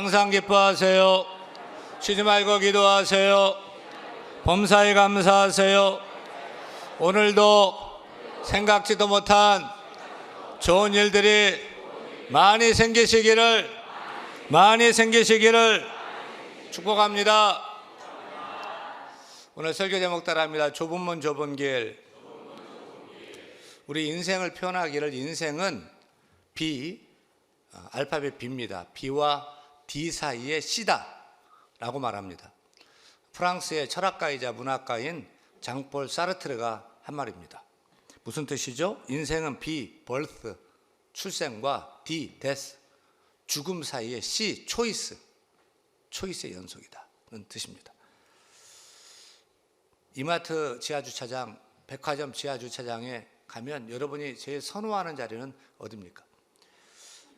항상 기뻐하세요. 쉬지 말고 기도하세요. 범사에 감사하세요. 오늘도 생각지도 못한 좋은 일들이 많이 생기시기를 축복합니다. 오늘 설교 제목 따라합니다. 좁은 문 좁은 길. 우리 인생을 표현하기를 인생은 알파벳 B입니다. B와 D 사이의 C다 라고 말합니다. 프랑스의 철학가이자 문학가인 장폴 사르트르가 한 말입니다. 무슨 뜻이죠? 인생은 B, birth, 출생과 D, death, 죽음 사이의 C, 초이스의 연속이다는 뜻입니다. 이마트 지하주차장, 백화점 지하주차장에 가면 여러분이 제일 선호하는 자리는 어디입니까?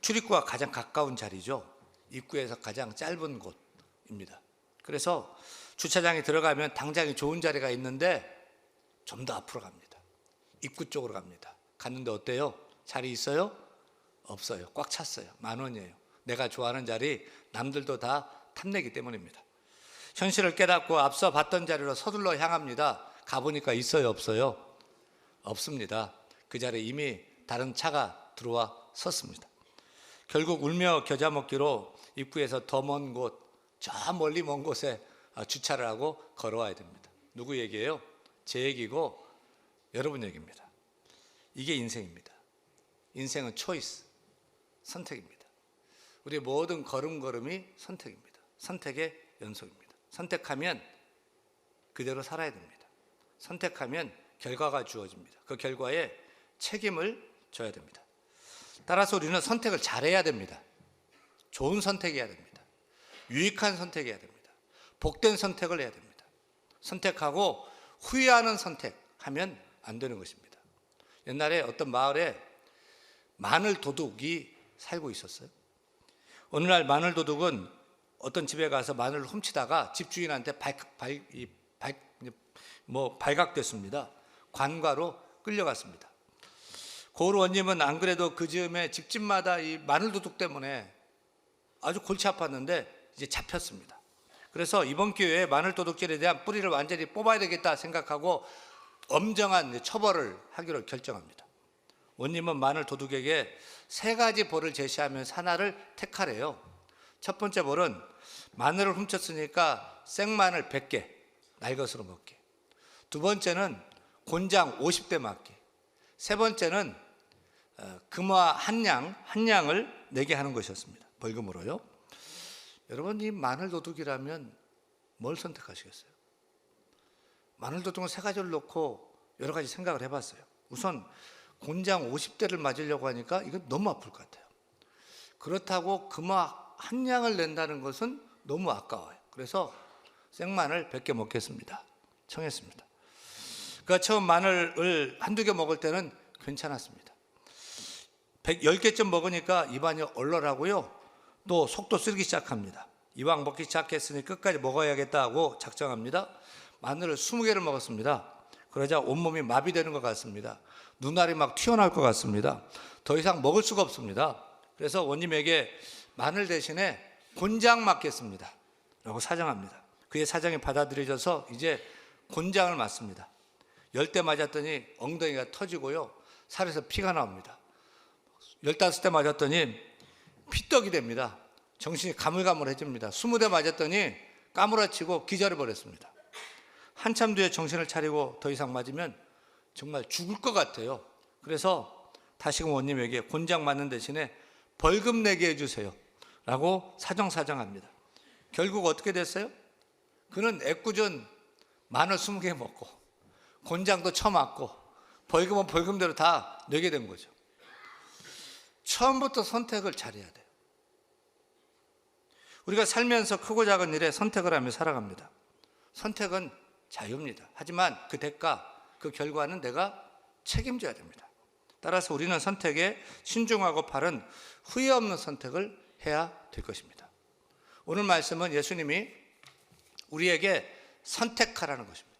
출입구와 가장 가까운 자리죠. 입구에서 가장 짧은 곳입니다. 그래서 주차장에 들어가면 당장에 좋은 자리가 있는데 좀 더 앞으로 갑니다. 입구 쪽으로 갑니다. 갔는데 어때요? 자리 있어요? 없어요. 꽉 찼어요. 10,000원이에요. 내가 좋아하는 자리 남들도 다 탐내기 때문입니다. 현실을 깨닫고 앞서 봤던 자리로 서둘러 향합니다. 가보니까 있어요? 없어요? 없습니다. 그 자리에 이미 다른 차가 들어와 섰습니다. 결국 울며 겨자 먹기로 입구에서 더 먼 곳, 저 멀리 먼 곳에 주차를 하고 걸어와야 됩니다. 누구 얘기예요? 제 얘기고 여러분 얘기입니다. 이게 인생입니다. 인생은 초이스, 선택입니다. 우리의 모든 걸음걸음이 선택입니다. 선택의 연속입니다. 선택하면 그대로 살아야 됩니다. 선택하면 결과가 주어집니다. 그 결과에 책임을 져야 됩니다. 따라서 우리는 선택을 잘해야 됩니다. 좋은 선택해야 됩니다. 유익한 선택해야 됩니다. 복된 선택을 해야 됩니다. 선택하고 후회하는 선택하면 안 되는 것입니다. 옛날에 어떤 마을에 마늘 도둑이 살고 있었어요. 어느 날 마늘 도둑은 어떤 집에 가서 마늘을 훔치다가 집주인한테 발각됐습니다. 관과로 끌려갔습니다. 고을 원님은 안 그래도 그 즈음에 집집마다 이 마늘 도둑 때문에 아주 골치 아팠는데 이제 잡혔습니다. 그래서 이번 기회에 마늘 도둑질에 대한 뿌리를 완전히 뽑아야 되겠다 생각하고 엄정한 처벌을 하기로 결정합니다. 원님은 마늘 도둑에게 3가지 벌을 제시하면서 하나를 택하래요. 첫 번째 벌은 마늘을 훔쳤으니까 생마늘 100개 날 것으로 먹게. 두 번째는 곤장 50대 맞게. 세 번째는 금화 한 양을 내게 하는 것이었습니다. 벌금으로요. 여러분, 이 마늘 도둑이라면 뭘 선택하시겠어요? 마늘 도둑은 3가지를 놓고 여러 가지 생각을 해봤어요. 우선 곤장 50대를 맞으려고 하니까 이건 너무 아플 것 같아요. 그렇다고 금화 한 양을 낸다는 것은 너무 아까워요. 그래서 생마늘 100개 먹겠습니다. 청했습니다. 그가 처음 마늘을 한두 개 먹을 때는 괜찮았습니다. 10개쯤 먹으니까 입안이 얼얼하고요. 또 속도 쓰리기 시작합니다. 이왕 먹기 시작했으니 끝까지 먹어야겠다 하고 작정합니다. 마늘을 20개를 먹었습니다. 그러자 온몸이 마비되는 것 같습니다. 눈알이 막 튀어나올 것 같습니다. 더 이상 먹을 수가 없습니다. 그래서 원님에게 마늘 대신에 곤장 맞겠습니다 라고 사정합니다. 그의 사정이 받아들여져서 이제 곤장을 맞습니다. 10대 맞았더니 엉덩이가 터지고요, 살에서 피가 나옵니다. 15대 맞았더니 피떡이 됩니다. 정신이 가물가물해집니다. 20대 맞았더니 까무라치고 기절해버렸습니다. 한참 뒤에 정신을 차리고 더 이상 맞으면 정말 죽을 것 같아요. 그래서 다시금 원님에게 곤장 맞는 대신에 벌금 내게 해주세요 라고 사정합니다. 결국 어떻게 됐어요? 그는 애꿎은 마늘 20개 먹고 곤장도 쳐맞고 벌금은 벌금대로 다 내게 된 거죠. 처음부터 선택을 잘해야 돼요. 우리가 살면서 크고 작은 일에 선택을 하며 살아갑니다. 선택은 자유입니다. 하지만 그 대가, 그 결과는 내가 책임져야 됩니다. 따라서 우리는 선택에 신중하고 바른 후회 없는 선택을 해야 될 것입니다. 오늘 말씀은 예수님이 우리에게 선택하라는 것입니다.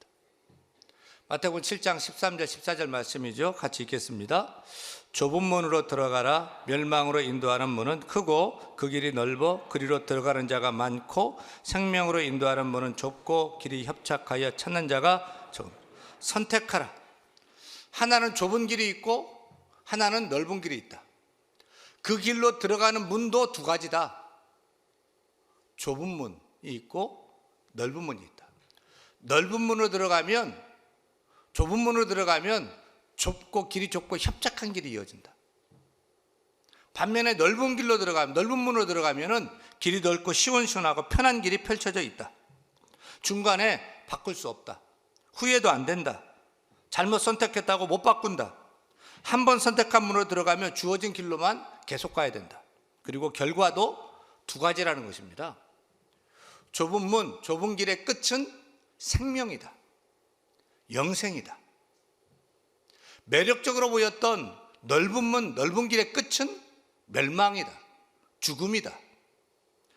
마태복음 7장 13절 14절 말씀이죠. 같이 읽겠습니다. 좁은 문으로 들어가라. 멸망으로 인도하는 문은 크고 그 길이 넓어 그리로 들어가는 자가 많고 생명으로 인도하는 문은 좁고 길이 협착하여 찾는 자가 적은. 선택하라. 하나는 좁은 길이 있고 하나는 넓은 길이 있다. 그 길로 들어가는 문도 두 가지다. 좁은 문이 있고 넓은 문이 있다. 넓은 문으로 들어가면, 좁은 문으로 들어가면 좁고 길이 좁고 협착한 길이 이어진다. 반면에 넓은 길로 들어가면, 넓은 문으로 들어가면은 길이 넓고 시원시원하고 편한 길이 펼쳐져 있다. 중간에 바꿀 수 없다. 후회도 안 된다. 잘못 선택했다고 못 바꾼다. 한 번 선택한 문으로 들어가면 주어진 길로만 계속 가야 된다. 그리고 결과도 두 가지라는 것입니다. 좁은 문, 좁은 길의 끝은 생명이다. 영생이다. 매력적으로 보였던 넓은 문, 넓은 길의 끝은 멸망이다. 죽음이다.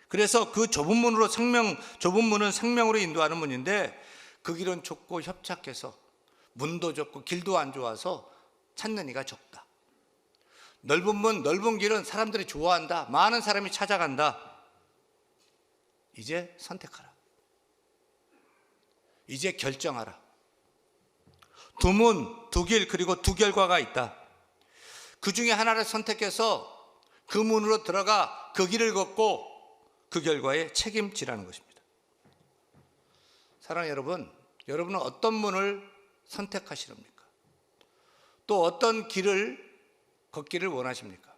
그래서 그 좁은 문은 생명으로 인도하는 문인데 그 길은 좁고 협착해서 문도 좁고 길도 안 좋아서 찾는 이가 적다. 넓은 문, 넓은 길은 사람들이 좋아한다. 많은 사람이 찾아간다. 이제 선택하라. 이제 결정하라. 두 문, 두 길, 그리고 두 결과가 있다. 그 중에 하나를 선택해서 그 문으로 들어가 그 길을 걷고 그 결과에 책임지라는 것입니다. 사랑하는 여러분, 여러분은 어떤 문을 선택하시렵니까? 또 어떤 길을 걷기를 원하십니까?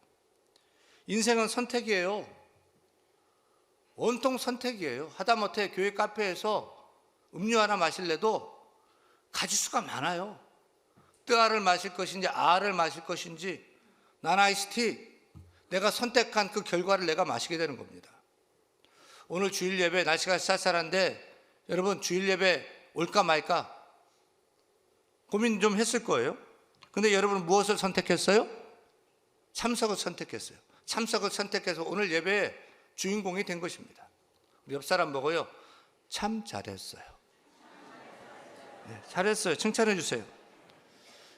인생은 선택이에요. 온통 선택이에요. 하다못해 교회 카페에서 음료 하나 마실래도 가지수가 많아요. 뜨아를 마실 것인지 아를 마실 것인지 나나이스티, 내가 선택한 그 결과를 내가 마시게 되는 겁니다. 오늘 주일 예배 날씨가 쌀쌀한데 여러분 주일 예배 올까 말까 고민 좀 했을 거예요. 근데 여러분은 무엇을 선택했어요? 참석을 선택했어요. 참석을 선택해서 오늘 예배의 주인공이 된 것입니다. 우리 옆 사람 보고요, 참 잘했어요. 네, 잘했어요. 칭찬해 주세요.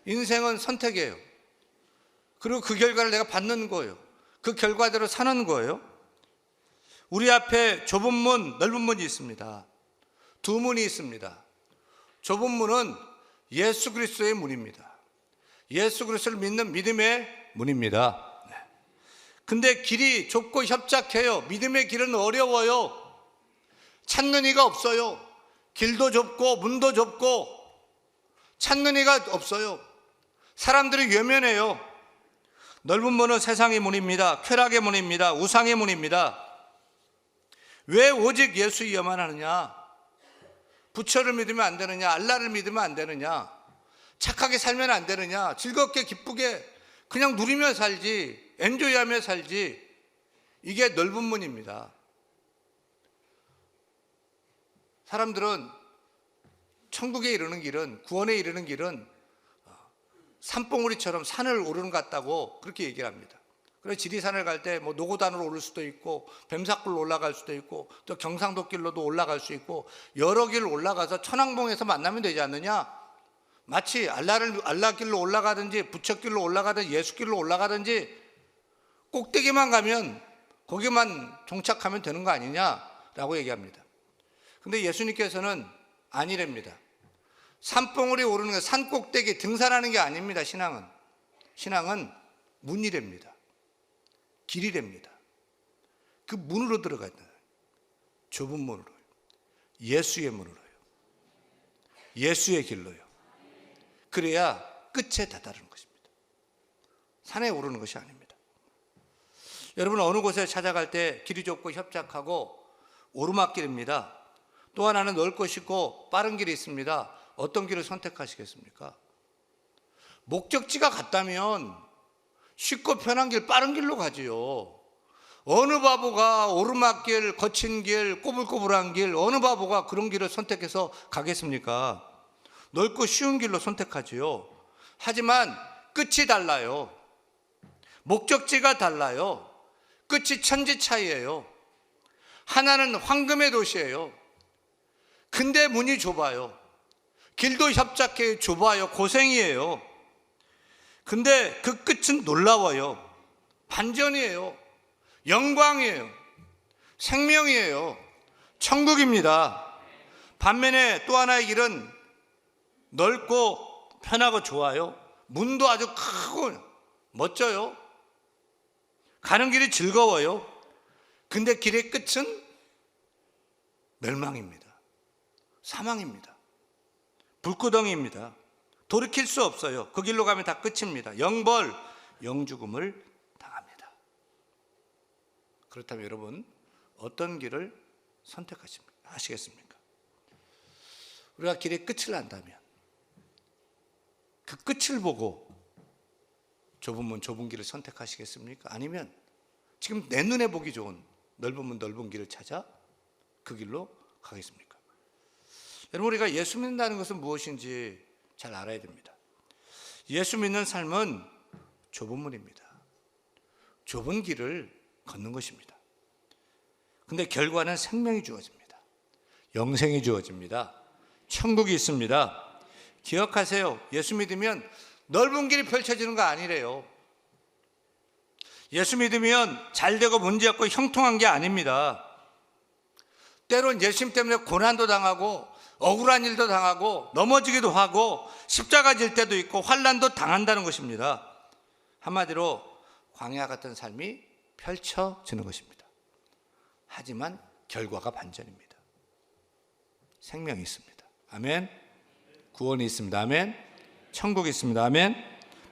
인생은 선택이에요. 그리고 그 결과를 내가 받는 거예요. 그 결과대로 사는 거예요. 우리 앞에 좁은 문, 넓은 문이 있습니다. 두 문이 있습니다. 좁은 문은 예수 그리스도의 문입니다. 예수 그리스도를 믿는 믿음의 문입니다. 네. 근데 길이 좁고 협착해요. 믿음의 길은 어려워요. 찾는 이가 없어요. 길도 좁고 문도 좁고 찾는 이가 없어요. 사람들이 외면해요. 넓은 문은 세상의 문입니다. 쾌락의 문입니다. 우상의 문입니다. 왜 오직 예수이어만 하느냐? 부처를 믿으면 안 되느냐? 알라를 믿으면 안 되느냐? 착하게 살면 안 되느냐? 즐겁게 기쁘게 그냥 누리며 살지, 엔조이하며 살지. 이게 넓은 문입니다. 사람들은 천국에 이르는 길은, 구원에 이르는 길은 산봉우리처럼 산을 오르는 것 같다고 그렇게 얘기를 합니다. 그래서 지리산을 갈 때 뭐 노고단으로 오를 수도 있고 뱀사골로 올라갈 수도 있고 또 경상도 길로도 올라갈 수 있고 여러 길 올라가서 천왕봉에서 만나면 되지 않느냐? 마치 알라 길로 올라가든지 부처 길로 올라가든지 예수 길로 올라가든지 꼭대기만 가면 거기만 종착하면 되는 거 아니냐라고 얘기합니다. 근데 예수님께서는 아니랍니다. 산봉우리 오르는 게 산 꼭대기 등산하는 게 아닙니다. 신앙은 문이랍니다. 길이랍니다. 그 문으로 들어가야 돼요. 좁은 문으로요. 예수의 문으로요. 예수의 길로요. 그래야 끝에 다다르는 것입니다. 산에 오르는 것이 아닙니다. 여러분 어느 곳에 찾아갈 때 길이 좁고 협착하고 오르막길입니다. 또 하나는 넓고 쉽고 빠른 길이 있습니다. 어떤 길을 선택하시겠습니까? 목적지가 같다면 쉽고 편한 길, 빠른 길로 가지요. 어느 바보가 오르막길, 거친 길, 꼬불꼬불한 길, 어느 바보가 그런 길을 선택해서 가겠습니까? 넓고 쉬운 길로 선택하지요. 하지만 끝이 달라요. 목적지가 달라요. 끝이 천지 차이예요. 하나는 황금의 도시예요. 근데 문이 좁아요. 길도 협착해요. 좁아요. 고생이에요. 근데 그 끝은 놀라워요. 반전이에요. 영광이에요. 생명이에요. 천국입니다. 반면에 또 하나의 길은 넓고 편하고 좋아요. 문도 아주 크고 멋져요. 가는 길이 즐거워요. 근데 길의 끝은 멸망입니다. 사망입니다. 불구덩이입니다. 돌이킬 수 없어요. 그 길로 가면 다 끝입니다. 영벌, 영죽음을 당합니다. 그렇다면 여러분, 어떤 길을 선택하시겠습니까? 우리가 길의 끝을 안다면 그 끝을 보고 좁은 문, 좁은 길을 선택하시겠습니까? 아니면 지금 내 눈에 보기 좋은 넓은 문, 넓은 길을 찾아 그 길로 가겠습니까? 여러분, 우리가 예수 믿는다는 것은 무엇인지 잘 알아야 됩니다. 예수 믿는 삶은 좁은 문입니다. 좁은 길을 걷는 것입니다. 근데 결과는 생명이 주어집니다. 영생이 주어집니다. 천국이 있습니다. 기억하세요. 예수 믿으면 넓은 길이 펼쳐지는 거 아니래요. 예수 믿으면 잘되고 문제없고 형통한 게 아닙니다. 때론 예수님 때문에 고난도 당하고 억울한 일도 당하고 넘어지기도 하고 십자가 질 때도 있고 환난도 당한다는 것입니다. 한마디로 광야 같은 삶이 펼쳐지는 것입니다. 하지만 결과가 반전입니다. 생명이 있습니다. 아멘. 구원이 있습니다. 아멘. 천국이 있습니다. 아멘.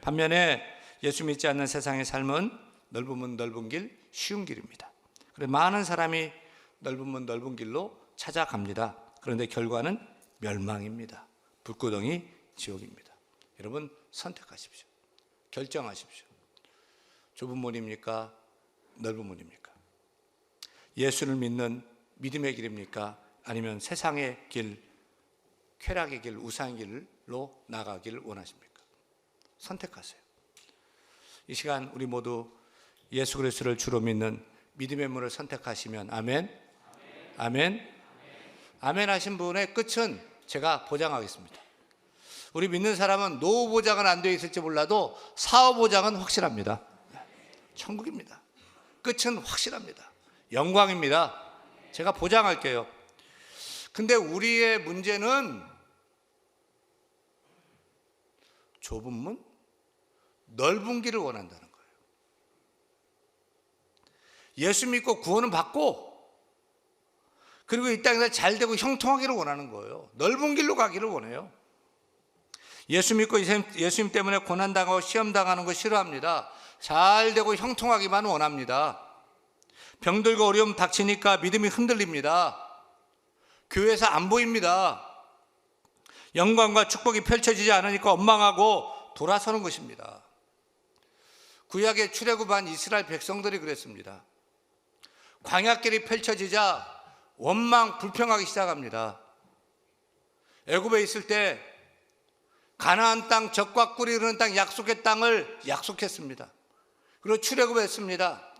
반면에 예수 믿지 않는 세상의 삶은 넓은 문 넓은 길, 쉬운 길입니다. 그래서 많은 사람이 넓은 문 넓은 길로 찾아갑니다. 그런데 결과는 멸망입니다. 불구덩이 지옥입니다. 여러분, 선택하십시오. 결정하십시오. 좁은 문입니까? 넓은 문입니까? 예수를 믿는 믿음의 길입니까? 아니면 세상의 길, 쾌락의 길, 우상의 길로 나가기를 원하십니까? 선택하세요. 이 시간 우리 모두 예수 그리스도를 주로 믿는 믿음의 문을 선택하시면 아멘. 아멘. 아멘 하신 분의 끝은 제가 보장하겠습니다. 우리 믿는 사람은 노후 보장은 안 되어 있을지 몰라도 사후 보장은 확실합니다. 천국입니다. 끝은 확실합니다. 영광입니다. 제가 보장할게요. 근데 우리의 문제는 좁은 문, 넓은 길을 원한다는 거예요. 예수 믿고 구원은 받고 그리고 이 땅에서 잘 되고 형통하기를 원하는 거예요. 넓은 길로 가기를 원해요. 예수 믿고 예수님 때문에 고난당하고 시험당하는 거 싫어합니다. 잘 되고 형통하기만 원합니다. 병들고 어려움 닥치니까 믿음이 흔들립니다. 교회에서 안 보입니다. 영광과 축복이 펼쳐지지 않으니까 원망하고 돌아서는 것입니다. 구약의 출애굽한 이스라엘 백성들이 그랬습니다. 광야길이 펼쳐지자 원망, 불평하기 시작합니다. 애굽에 있을 때 가나안 땅, 젖과 꿀이 흐르는 땅, 약속의 땅을 약속했습니다. 그리고 출애굽했습니다.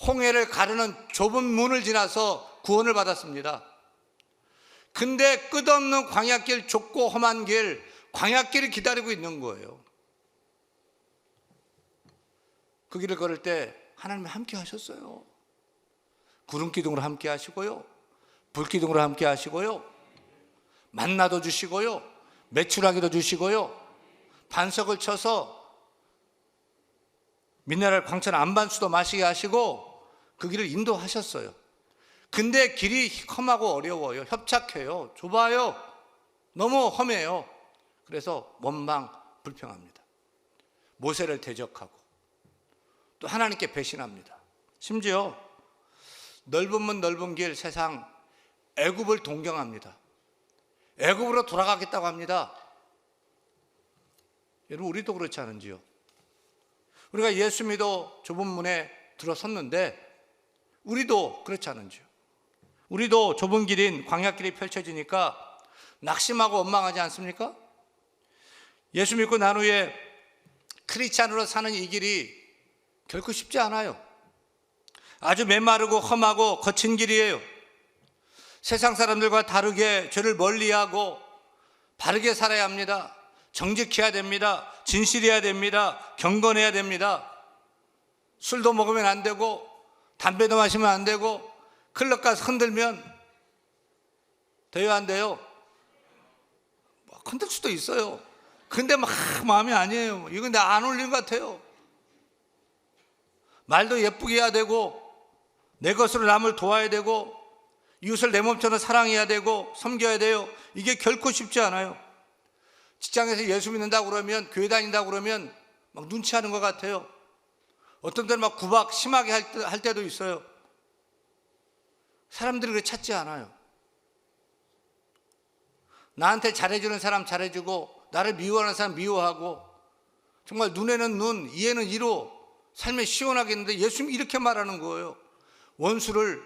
홍해를 가르는 좁은 문을 지나서 구원을 받았습니다. 근데 끝없는 광야길, 좁고 험한 길, 광야길이 기다리고 있는 거예요. 그 길을 걸을 때 하나님이 함께 하셨어요. 구름 기둥으로 함께 하시고요, 불 기둥으로 함께 하시고요, 만나도 주시고요, 메추라기도 주시고요, 반석을 쳐서 미네랄 광천 안반수도 마시게 하시고 그 길을 인도하셨어요. 근데 길이 험하고 어려워요. 협착해요. 좁아요. 너무 험해요. 그래서 원망, 불평합니다. 모세를 대적하고 또 하나님께 배신합니다. 심지어 넓은 문 넓은 길 세상 애굽을 동경합니다. 애굽으로 돌아가겠다고 합니다. 여러분, 우리도 그렇지 않은지요? 우리가 예수 믿어 좁은 문에 들어섰는데 우리도 그렇지 않은지요? 우리도 좁은 길인 광야길이 펼쳐지니까 낙심하고 원망하지 않습니까? 예수 믿고 난 후에 크리스찬으로 사는 이 길이 결코 쉽지 않아요. 아주 메마르고 험하고 거친 길이에요. 세상 사람들과 다르게 죄를 멀리하고 바르게 살아야 합니다. 정직해야 됩니다. 진실해야 됩니다. 경건해야 됩니다. 술도 먹으면 안 되고 담배도 마시면 안 되고 클럽 가서 흔들면 돼요, 안 돼요? 흔들 수도 있어요. 근데 막 마음이 아니에요. 이건 내 안 어울리는 것 같아요. 말도 예쁘게 해야 되고 내 것으로 남을 도와야 되고 이웃을 내 몸처럼 사랑해야 되고 섬겨야 돼요. 이게 결코 쉽지 않아요. 직장에서 예수 믿는다고 그러면, 교회 다닌다고 그러면 막 눈치하는 것 같아요. 어떤 때는 막 구박 심하게 할 때도 있어요. 사람들이 그렇게 찾지 않아요. 나한테 잘해주는 사람 잘해주고 나를 미워하는 사람 미워하고 정말 눈에는 눈, 이에는 이로 삶에 시원하게 했는데 예수님이 이렇게 말하는 거예요. 원수를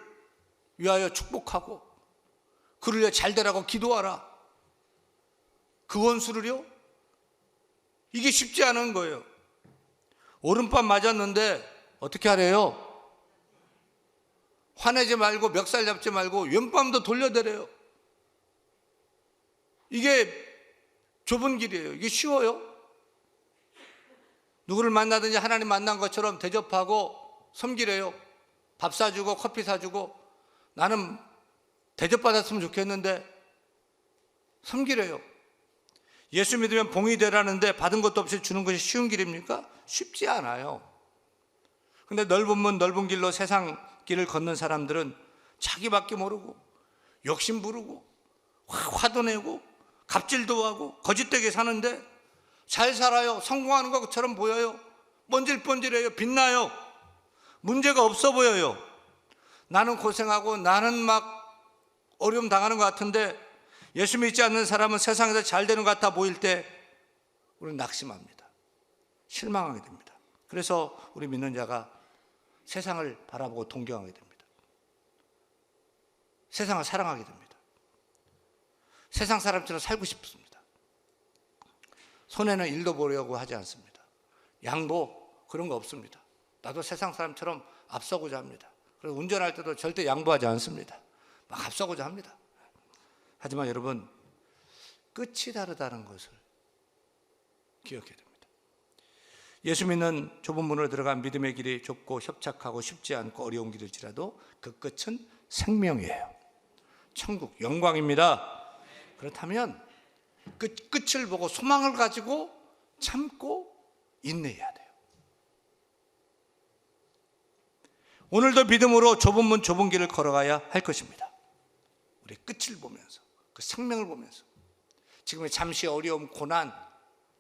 위하여 축복하고 그를 위해 잘되라고 기도하라. 그 원수를요? 이게 쉽지 않은 거예요. 오른밤 맞았는데 어떻게 하래요? 화내지 말고 멱살 잡지 말고 왼밤도 돌려대래요. 이게 좁은 길이에요. 이게 쉬워요? 누구를 만나든지 하나님 만난 것처럼 대접하고 섬기래요. 밥 사주고 커피 사주고 나는 대접받았으면 좋겠는데 섬기래요. 예수 믿으면 봉이 되라는데 받은 것도 없이 주는 것이 쉬운 길입니까? 쉽지 않아요. 근데 넓은 문 넓은 길로 세상 길을 걷는 사람들은 자기밖에 모르고 욕심 부르고 화도 내고 갑질도 하고 거짓되게 사는데 잘 살아요. 성공하는 것처럼 보여요. 번질번질해요. 빛나요. 문제가 없어 보여요. 나는 고생하고 나는 막 어려움 당하는 것 같은데 예수 믿지 않는 사람은 세상에서 잘 되는 것 같아 보일 때 우리는 낙심합니다. 실망하게 됩니다. 그래서 우리 믿는 자가 세상을 바라보고 동경하게 됩니다. 세상을 사랑하게 됩니다. 세상 사람처럼 살고 싶습니다. 손해는 일도 보려고 하지 않습니다. 양보 그런 거 없습니다. 나도 세상 사람처럼 앞서고자 합니다. 그래서 운전할 때도 절대 양보하지 않습니다. 막 앞서고자 합니다. 하지만 여러분 끝이 다르다는 것을 기억해야 됩니다. 예수 믿는 좁은 문으로 들어간 믿음의 길이 좁고 협착하고 쉽지 않고 어려운 길일지라도 그 끝은 생명이에요. 천국, 영광입니다. 그렇다면 그 끝을 보고 소망을 가지고 참고 인내해야 돼요. 오늘도 믿음으로 좁은 문 좁은 길을 걸어가야 할 것입니다. 우리 끝을 보면서 그 생명을 보면서 지금의 잠시 어려움, 고난,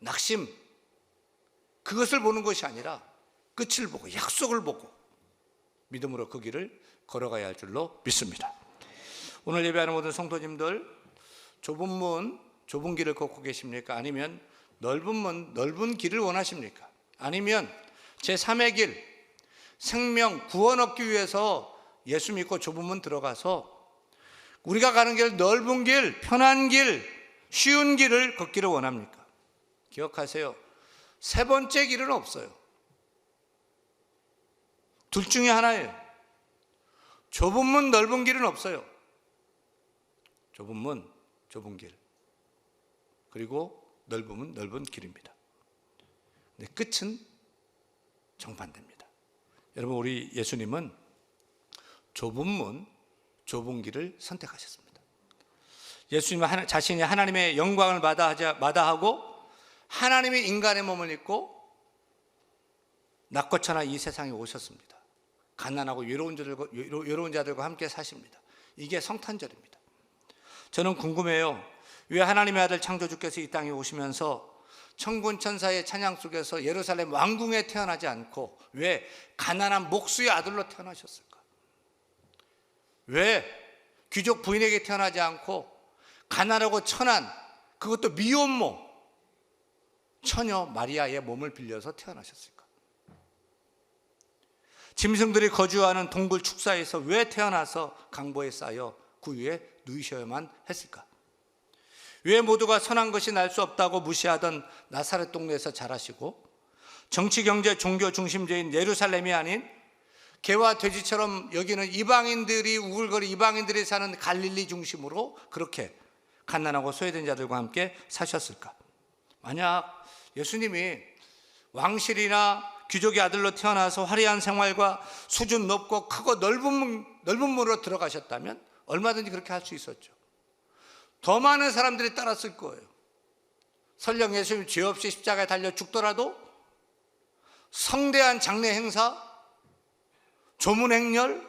낙심 그것을 보는 것이 아니라 끝을 보고 약속을 보고 믿음으로 그 길을 걸어가야 할 줄로 믿습니다. 오늘 예배하는 모든 성도님들 좁은 문 좁은 길을 걷고 계십니까? 아니면 넓은 문 넓은 길을 원하십니까? 아니면 제3의 길 생명 구원 얻기 위해서 예수 믿고 좁은 문 들어가서 우리가 가는 길 넓은 길 편한 길 쉬운 길을 걷기를 원합니까? 기억하세요. 세 번째 길은 없어요. 둘 중에 하나예요. 좁은 문 넓은 길은 없어요. 좁은 문 좁은 길 그리고 넓은 문 넓은 길입니다. 근데 끝은 정반대입니다. 여러분 우리 예수님은 좁은 문 좁은 길을 선택하셨습니다. 예수님은 자신이 하나님의 영광을 마다하고 하나님의 인간의 몸을 입고 낮고 천하 이 세상에 오셨습니다. 가난하고 외로운 자들과 함께 사십니다. 이게 성탄절입니다. 저는 궁금해요. 왜 하나님의 아들 창조주께서 이 땅에 오시면서 천군 천사의 찬양 속에서 예루살렘 왕궁에 태어나지 않고 왜 가난한 목수의 아들로 태어나셨을까? 왜 귀족 부인에게 태어나지 않고 가난하고 천한 그것도 미혼모 처녀 마리아의 몸을 빌려서 태어나셨을까? 짐승들이 거주하는 동굴 축사에서 왜 태어나서 강보에 쌓여 그 위에 누이셔야만 했을까? 왜 모두가 선한 것이 날 수 없다고 무시하던 나사렛 동네에서 자라시고 정치, 경제, 종교 중심지인 예루살렘이 아닌 개와 돼지처럼 여기는 이방인들이 우글거리 이방인들이 사는 갈릴리 중심으로 그렇게 갓난하고 소외된 자들과 함께 사셨을까? 만약 예수님이 왕실이나 귀족의 아들로 태어나서 화려한 생활과 수준 높고 크고 넓은 문으로 들어가셨다면 얼마든지 그렇게 할 수 있었죠. 더 많은 사람들이 따랐을 거예요. 설령 예수님 죄 없이 십자가에 달려 죽더라도 성대한 장례 행사, 조문 행렬,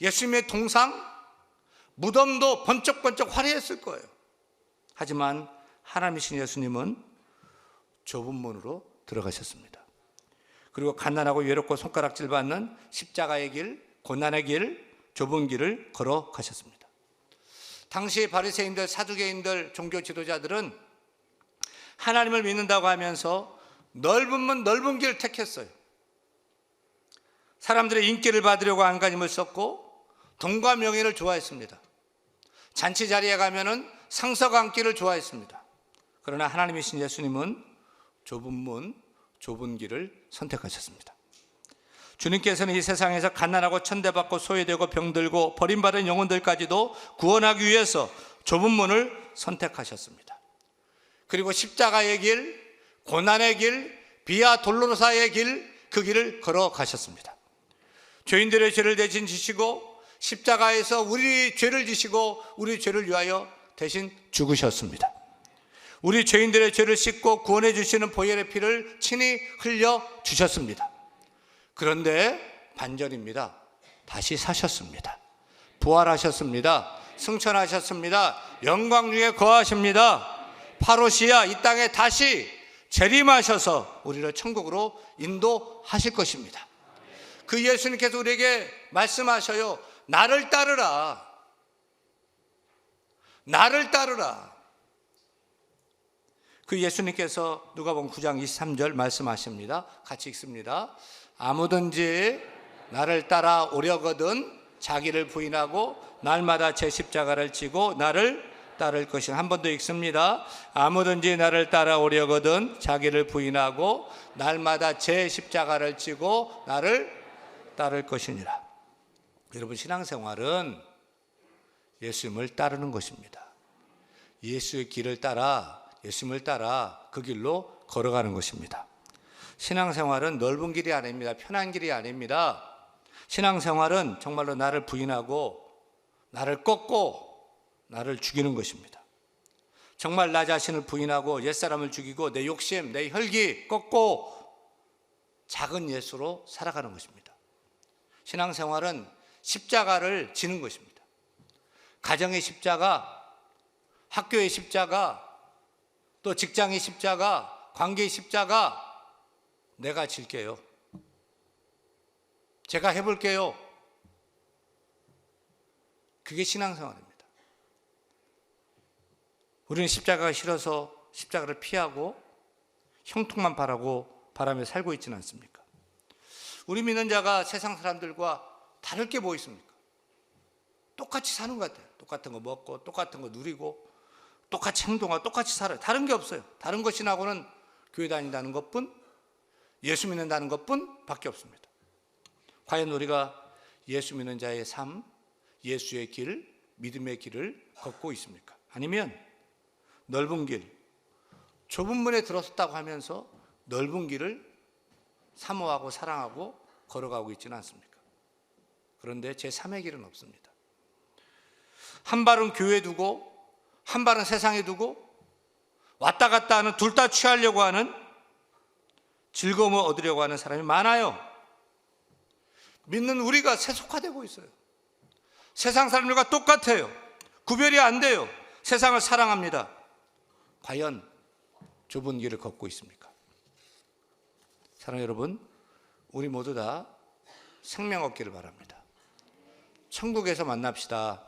예수님의 동상, 무덤도 번쩍번쩍 화려했을 거예요. 하지만 하나님이신 예수님은 좁은 문으로 들어가셨습니다. 그리고 갓난하고 외롭고 손가락질 받는 십자가의 길, 고난의 길, 좁은 길을 걸어가셨습니다. 당시 바리새인들, 사두개인들, 종교 지도자들은 하나님을 믿는다고 하면서 넓은 문, 넓은 길을 택했어요. 사람들의 인기를 받으려고 안간힘을 썼고 돈과 명예를 좋아했습니다. 잔치 자리에 가면은 상석 앉기를 좋아했습니다. 그러나 하나님이신 예수님은 좁은 문, 좁은 길을 선택하셨습니다. 주님께서는 이 세상에서 갓난하고 천대받고 소외되고 병들고 버림받은 영혼들까지도 구원하기 위해서 좁은 문을 선택하셨습니다. 그리고 십자가의 길, 고난의 길, 비아 돌로로사의 길, 그 길을 걸어가셨습니다. 죄인들의 죄를 대신 지시고 십자가에서 우리 죄를 지시고 우리 죄를 위하여 대신 죽으셨습니다. 우리 죄인들의 죄를 씻고 구원해 주시는 보혈의 피를 친히 흘려 주셨습니다. 그런데 반전입니다. 다시 사셨습니다. 부활하셨습니다. 승천하셨습니다. 영광 중에 거하십니다. 파로시아 이 땅에 다시 재림하셔서 우리를 천국으로 인도하실 것입니다. 그 예수님께서 우리에게 말씀하셔요. 나를 따르라. 나를 따르라. 그 예수님께서 누가복음 9장 23절 말씀하십니다. 같이 읽습니다. 아무든지 나를 따라 오려거든 자기를 부인하고 날마다 제 십자가를 지고 나를 따를 것이라. 한 번 더 읽습니다. 아무든지 나를 따라오려거든 자기를 부인하고 날마다 제 십자가를 지고 나를 따를 것이니라. 여러분, 신앙생활은 예수님을 따르는 것입니다. 예수의 길을 따라, 예수님을 따라 그 길로 걸어가는 것입니다. 신앙생활은 넓은 길이 아닙니다. 편한 길이 아닙니다. 신앙생활은 정말로 나를 부인하고 나를 꺾고 나를 죽이는 것입니다. 정말 나 자신을 부인하고 옛사람을 죽이고 내 욕심, 내 혈기 꺾고 작은 예수로 살아가는 것입니다. 신앙생활은 십자가를 지는 것입니다. 가정의 십자가, 학교의 십자가, 또 직장의 십자가, 관계의 십자가 내가 질게요. 제가 해볼게요. 그게 신앙생활입니다. 우리는 십자가가 싫어서 십자가를 피하고 형통만 바라며 살고 있지는 않습니까? 우리 믿는 자가 세상 사람들과 다를 게 뭐 있습니까? 똑같이 사는 것 같아요. 똑같은 거 먹고 똑같은 거 누리고 똑같이 행동하고 똑같이 살아요. 다른 게 없어요. 다른 것이 나고는 교회 다닌다는 것뿐, 예수 믿는다는 것뿐 밖에 없습니다. 과연 우리가 예수 믿는 자의 삶, 예수의 길, 믿음의 길을 걷고 있습니까? 아니면 넓은 길, 좁은 문에 들어섰다고 하면서 넓은 길을 사모하고 사랑하고 걸어가고 있지는 않습니까? 그런데 제3의 길은 없습니다. 한 발은 교회에 두고 한 발은 세상에 두고 왔다 갔다 하는, 둘 다 취하려고 하는, 즐거움을 얻으려고 하는 사람이 많아요. 믿는 우리가 세속화되고 있어요. 세상 사람들과 똑같아요. 구별이 안 돼요. 세상을 사랑합니다. 과연 좁은 길을 걷고 있습니까? 사랑하는 여러분, 우리 모두 다 생명 얻기를 바랍니다. 천국에서 만납시다.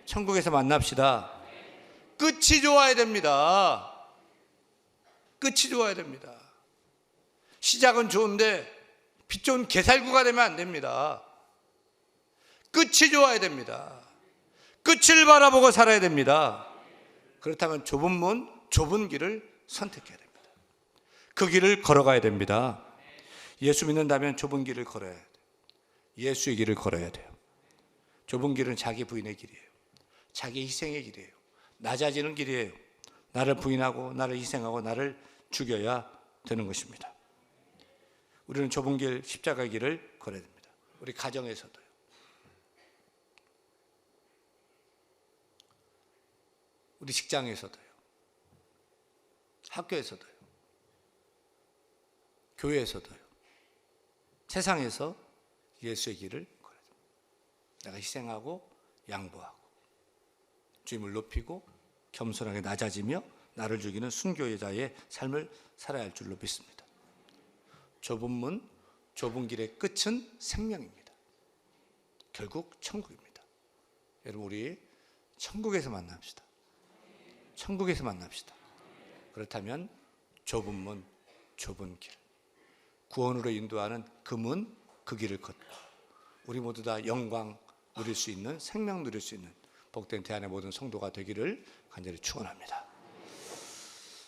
천국에서 만납시다. 끝이 좋아야 됩니다. 끝이 좋아야 됩니다. 시작은 좋은데 빛 좋은 개살구가 되면 안 됩니다. 끝이 좋아야 됩니다. 끝을 바라보고 살아야 됩니다. 그렇다면 좁은 문, 좁은 길을 선택해야 됩니다. 그 길을 걸어가야 됩니다. 예수 믿는다면 좁은 길을 걸어야 돼요. 예수의 길을 걸어야 돼요. 좁은 길은 자기 부인의 길이에요. 자기 희생의 길이에요. 낮아지는 길이에요. 나를 부인하고 나를 희생하고 나를 죽여야 되는 것입니다. 우리는 좁은 길, 십자가 길을 걸어야 됩니다. 우리 가정에서도요. 우리 직장에서도요. 학교에서도요. 교회에서도요. 세상에서 예수의 길을 걸어야 됩니다. 내가 희생하고 양보하고 주님을 높이고 겸손하게 낮아지며 나를 죽이는 순교자의 삶을 살아야 할 줄로 믿습니다. 좁은 문, 좁은 길의 끝은 생명입니다. 결국 천국입니다. 여러분, 우리 천국에서 만납시다. 천국에서 만납시다. 그렇다면 좁은 문, 좁은 길, 구원으로 인도하는 그 문, 그 길을 걷고 우리 모두 다 영광 누릴 수 있는, 생명 누릴 수 있는 복된 대안의 모든 성도가 되기를 간절히 축원합니다.